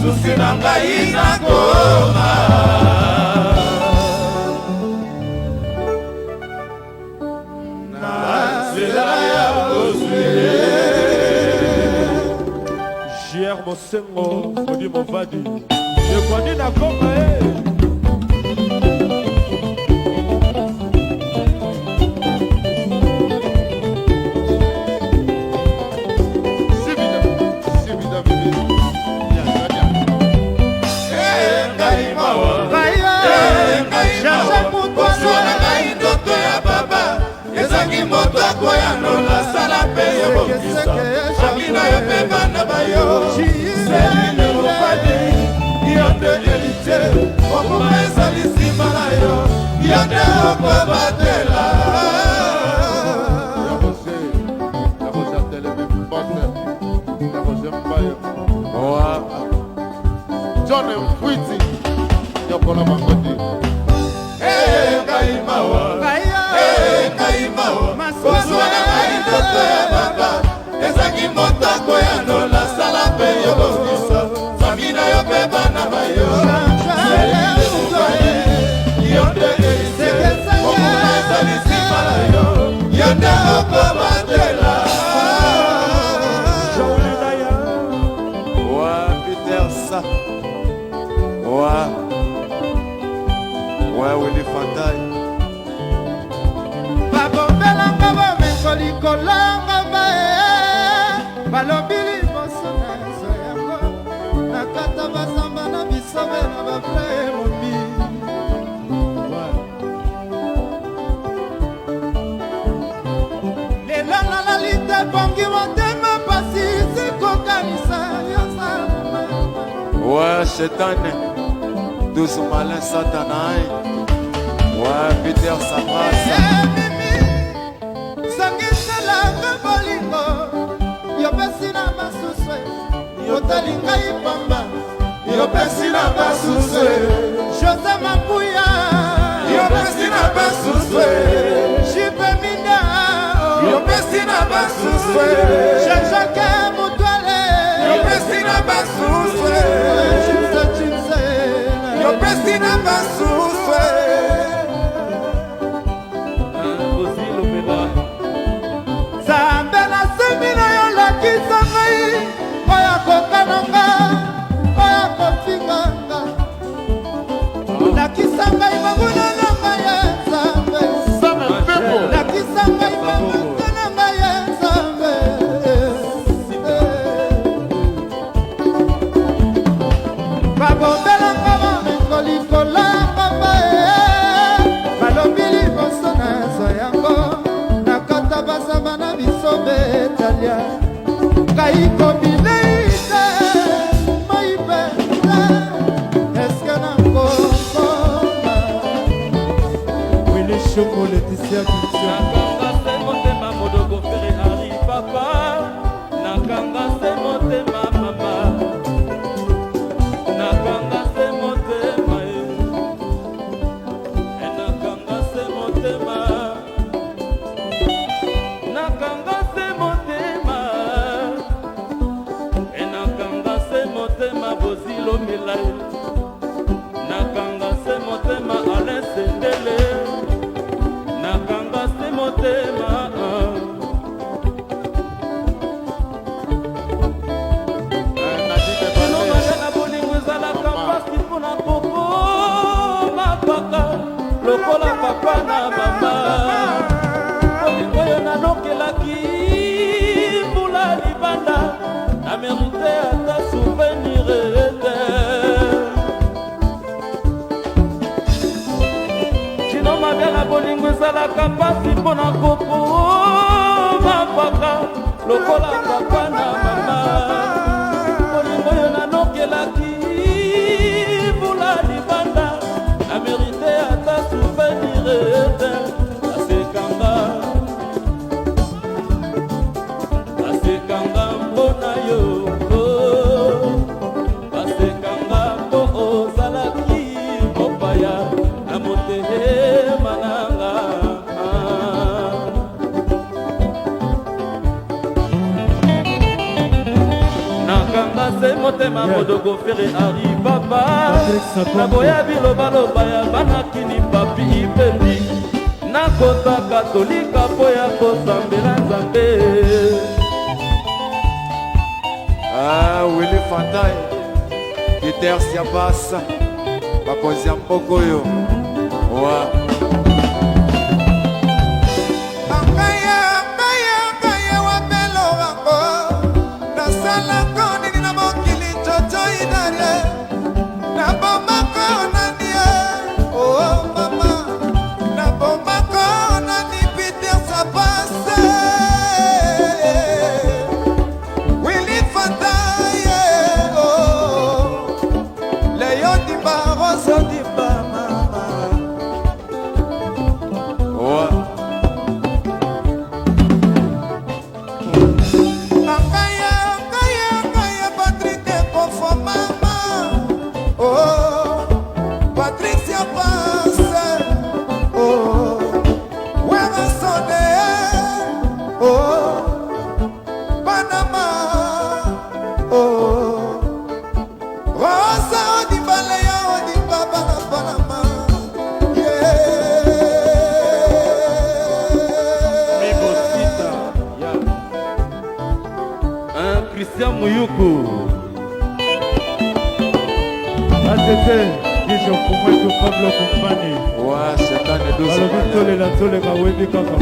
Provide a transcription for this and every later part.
susi na ngai nakoma na nzela ya bozwi JR Mosengo Fodi Movadi Yekwani na Konga moto akoyanola sala mpe yobokisa akina yo mpe bana bayo selile mofadi yo nde elite okoma ezali nsima na yo yo nde okobatela John Mfwiti yokola mangoti ngai mawa kozwana ngai ndoto ya baba ezaki moto akoyanola sala mpe yobokisa fami na yo mpe bana bayo selile mofadi yo nde elise okoma ezali nsima na yo yo nde okobatela Willy Fantai babombelanga bomekolikolanga bae balobili mosona ezo yango nakata basamba na bisobe na bafre momi lelo nalali te bongi motema pasi sikokanisa yosama Shetane Douce malin satanai Peter Sabasa sangiselanga bolingo yopesi na masuswe yotali ngai pamba yopesi na basuswe Jose Mapuya yopesi na basuswe Jipe Minda yopesi na basuswe Jean-Jacques Moutouale yopesi na basuswe Chimse yopesi na basuswe Zambe na semi na yo lakisa ngai oya kokananga oya kofinganga lakisa ngai mabuna na ngai ya Zambe lakisa ngai mabuna na ngai ya Zambe babombelanga bamekolikolanga bae balobili boso na zo yango nakata basamba na bisobe etalia ngai kobileite maipete eske na ngokoma Willy Shoko Laetitia Kitsia nakanga se motema modogo fere ari papa nakanga se motema mama nakanga se motema nakanga se motema nakanga se motema nakanga se motema bozilo milai nakanga se motema alesendele nakanga se motema na bolingo ezalaka mpasi mpona kokoma paka lokola papa na mama bolingo oyo nanokelaki mbula libanda na merite ata souvenir ete Modogo Ferré Harry Papa Naboya bilobaloba ya banakini papi ipendi Nakota katolika po ya kosambela Nzambe Willy Fantai Peter Siabas bakonzi ya mboko oyo Christian Muyuku Atete Disho Kumwetu Pablo Kumpani Shetane Dozo Malin la tole kawebi kaka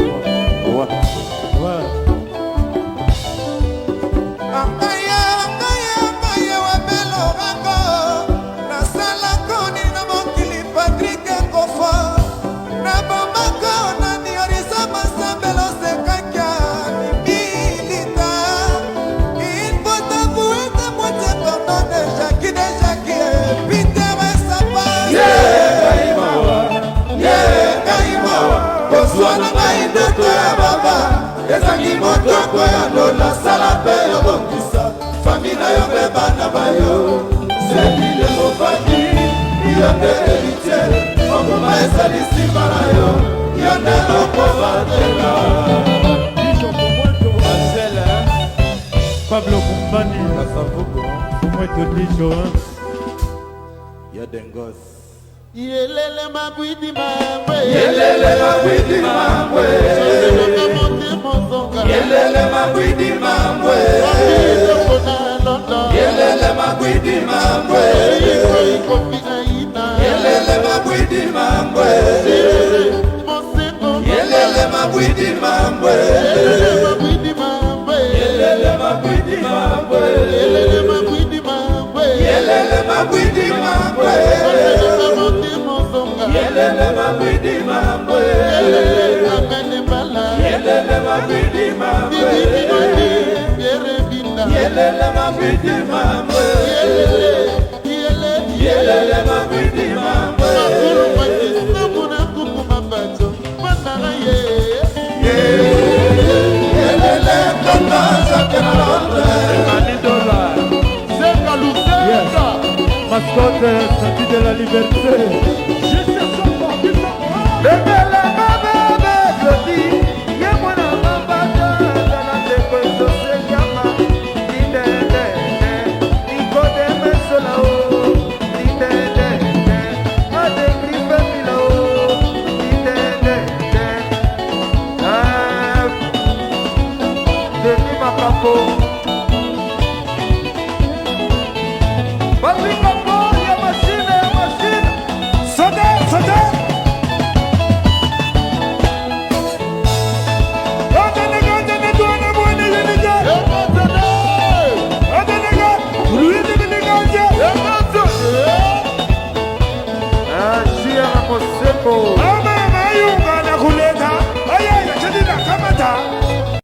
ezangi motoko ya lola sala mpe yobongisa fami na yo mpe bana bayo selile mofaki yo nde héritier okoma ezali nsima na yo yo nde okobatela Pablo Kumpani Kumwetu Disho Yadengos Yelele mabwidi mambwe Yelele mabwidi mambwe Yelele mabwidi mambwe Yelele mabwidi mambwe Yelele mabwidi mambwe Yelele mabwidi mambwe Yelele mabwidi mambwe Yelele mabwidi mambwe Yelele mabwidi mambwe Yelele mabwidi mambwe Yelele mabwidi mambwe Yelele mabwidi mambwe Yelele mabwidi mambwe Yelele totanza kenalonde Mascotte Statue de la Liberté Moseko